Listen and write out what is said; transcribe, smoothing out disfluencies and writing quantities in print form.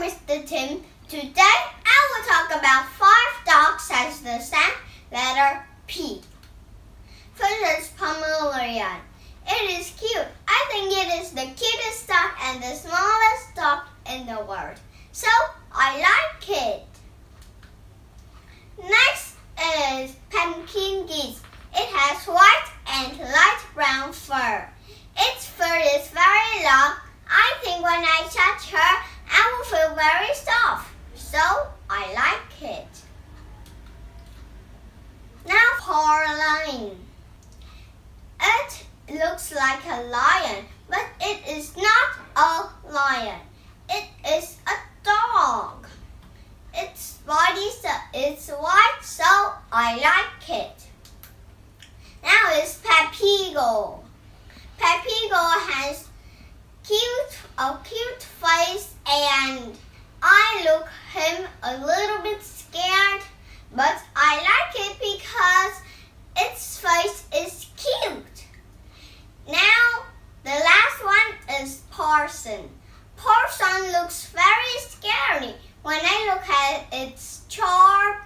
Mr. Tim. Today I will talk about 5 dogs as the same letter P. First is Pomeranian. It is cute. I think it is the cutest dog and the smallest dog in the world. So I like it. Next is Pumpkin Geese. It has white and light brown fur. Its fur is very long. I think when I touch her, I will feel very soft. So I like it. Now Coraline. It looks like a lion, but it is not a lion. It is a dog. Its body is white, so I like it. Now is Papigo. Papigo has a cute face, and I look him a little bit scared, but I like it because its face is cute. Now the last one is Parson. Parson looks very scary when I look at its sharp